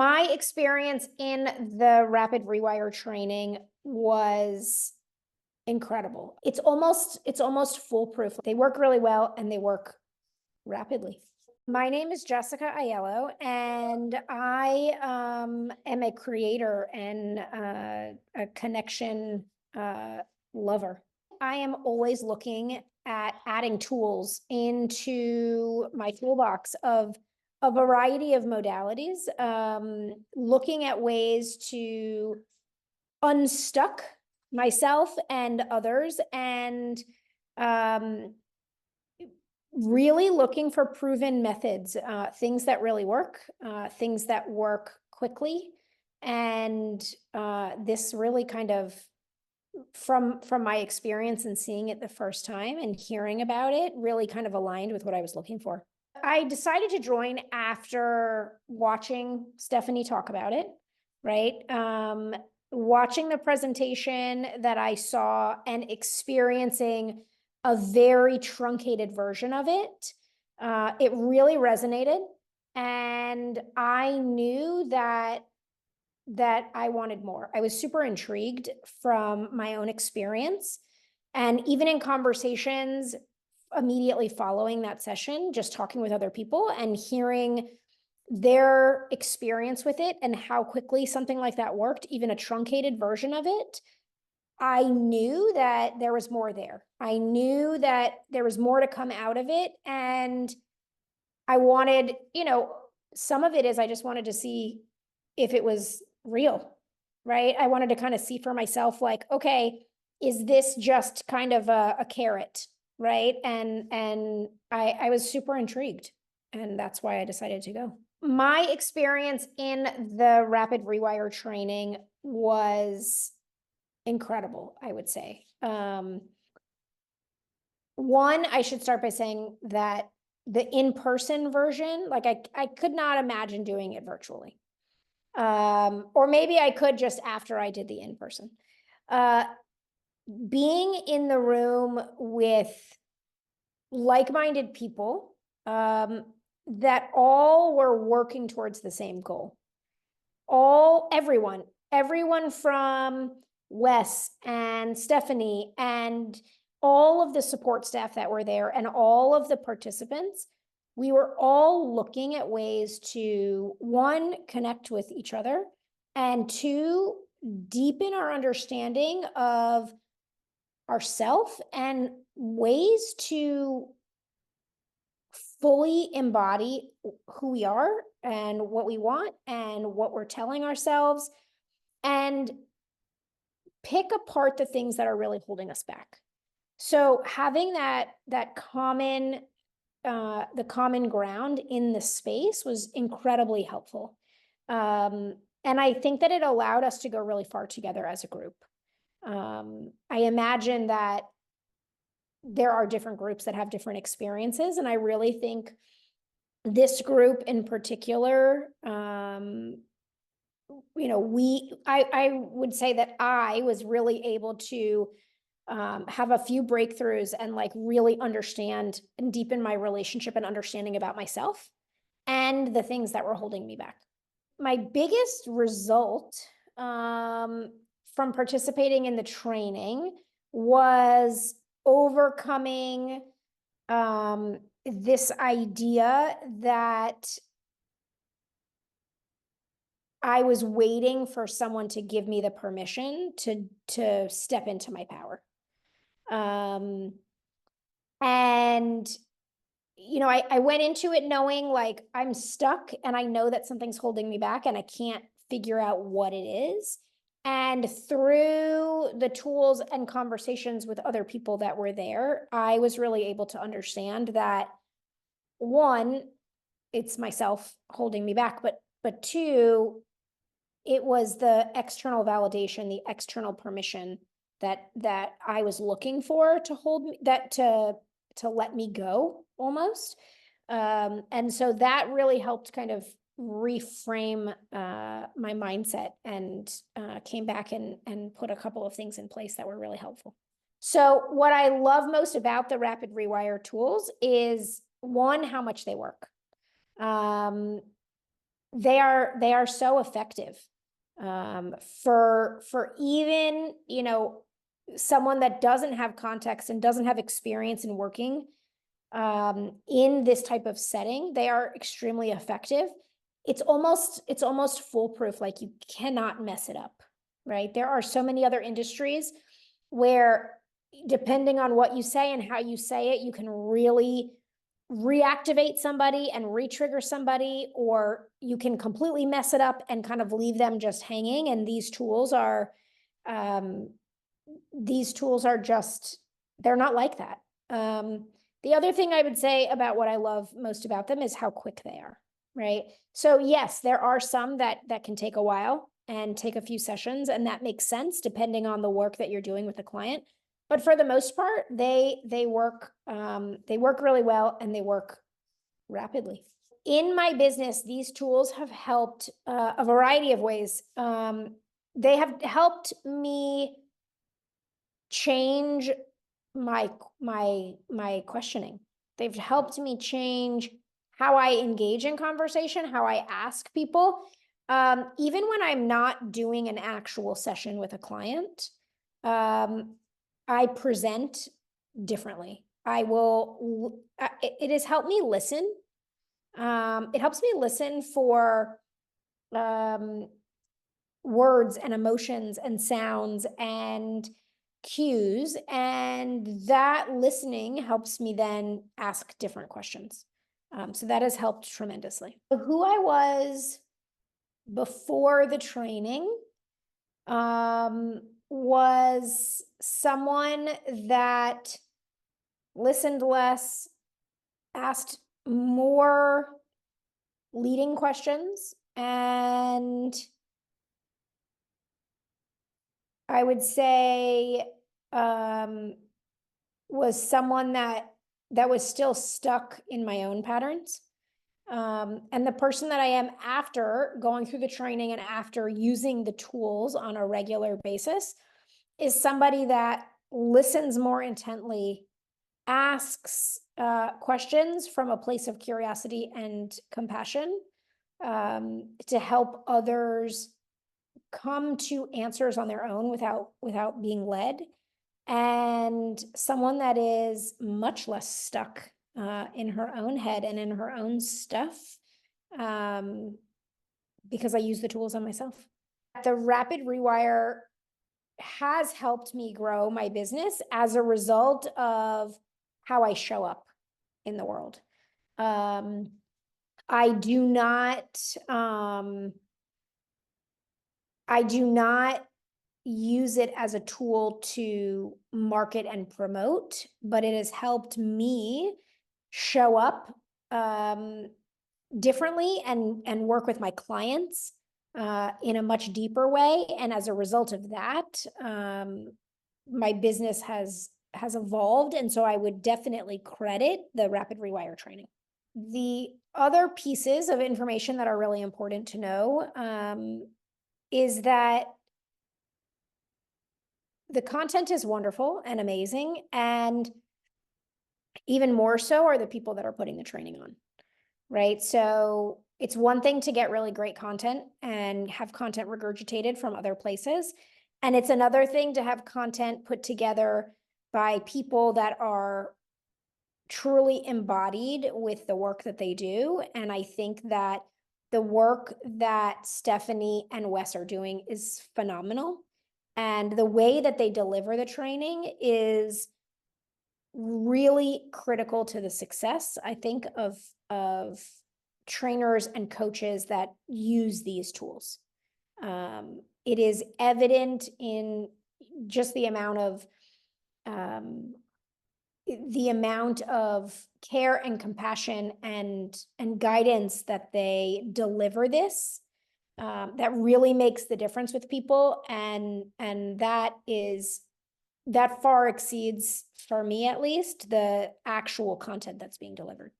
My experience in the Rapid Rewire training was incredible. It's almost foolproof. They work really well and they work rapidly. My name is Jessica Aiello, and I am a creator and a connection lover. I am always looking at adding tools into my toolbox of a variety of modalities, looking at ways to unstuck myself and others, and really looking for proven methods, things that really work, things that work quickly. And this really kind of, from my experience and seeing it the first time and hearing about it, really kind of aligned with what I was looking for. I decided to join after watching Stephanie talk about it, right? Watching the presentation that I saw and experiencing a very truncated version of it, it really resonated. And I knew that I wanted more. I was super intrigued from my own experience. And even in conversations immediately following that session, just talking with other people and hearing their experience with it and how quickly something like that worked, even a truncated version of it, I knew that there was more there. I knew that there was more to come out of it. And I wanted, some of it is I just wanted to see if it was real, right? I wanted to kind of see for myself, like, okay, is this just kind of a carrot, right? And I was super intrigued, and that's why I decided to go. My experience in the Rapid Rewire training was incredible, I would say. One, I should start by saying that the in-person version, like I could not imagine doing it virtually. Or maybe I could just after I did the in-person. Being in the room with like-minded people that all were working towards the same goal. Everyone from Wes and Stephanie and all of the support staff that were there and all of the participants, we were all looking at ways to, one, connect with each other, and two, deepen our understanding of ourselves and ways to fully embody who we are and what we want and what we're telling ourselves, and pick apart the things that are really holding us back. So having that common, the common ground in the space was incredibly helpful. And I think that it allowed us to go really far together as a group. I imagine that there are different groups that have different experiences, and I really think this group in particular, I would say that I was really able to have a few breakthroughs and like really understand and deepen my relationship and understanding about myself and the things that were holding me back. My biggest result from participating in the training was overcoming this idea that I was waiting for someone to give me the permission to step into my power. And I went into it knowing like I'm stuck and I know that something's holding me back and I can't figure out what it is. And through the tools and conversations with other people that were there, I was really able to understand that, one, it's myself holding me back, but two, it was the external validation, the external permission that I was looking for to hold me, to let me go almost. And so that really helped kind of reframe my mindset, and came back and put a couple of things in place that were really helpful. So what I love most about the Rapid Rewire tools is, one, how much they work. they are so effective. For even, someone that doesn't have context and doesn't have experience in working in this type of setting, they are extremely effective. It's almost foolproof. Like, you cannot mess it up, right? There are so many other industries where, depending on what you say and how you say it, you can really reactivate somebody and re-trigger somebody, or you can completely mess it up and kind of leave them just hanging. And these tools are just, they're not like that. The other thing I would say about what I love most about them is how quick they are, right? So yes, there are some that can take a while and take a few sessions, and that makes sense depending on the work that you're doing with the client. But for the most part, they work really well, and they work rapidly. In my business, these tools have helped a variety of ways. They have helped me change my questioning. They've helped me change how I engage in conversation, how I ask people. Even when I'm not doing an actual session with a client, I present differently. It has helped me listen. It helps me listen for words and emotions and sounds and cues, and that listening helps me then ask different questions. So that has helped tremendously. Who I was before the training was someone that listened less, asked more leading questions, and I would say was someone that was still stuck in my own patterns. And the person that I am after going through the training and after using the tools on a regular basis is somebody that listens more intently, asks questions from a place of curiosity and compassion to help others come to answers on their own without being led, and someone that is much less stuck in her own head and in her own stuff, because I use the tools on myself. The Rapid Rewire has helped me grow my business as a result of how I show up in the world. I do not use it as a tool to market and promote, but it has helped me show up differently and work with my clients in a much deeper way. And as a result of that, my business has evolved. And so I would definitely credit the Rapid Rewire training. The other pieces of information that are really important to know is that the content is wonderful and amazing, and even more so are the people that are putting the training on, right? So it's one thing to get really great content and have content regurgitated from other places, and it's another thing to have content put together by people that are truly embodied with the work that they do. And I think that the work that Stephanie and Wes are doing is phenomenal. And the way that they deliver the training is really critical to the success, I think, of trainers and coaches that use these tools. It is evident in just the amount of care and compassion and guidance that they deliver this, that really makes the difference with people. And that far exceeds, for me at least, the actual content that's being delivered.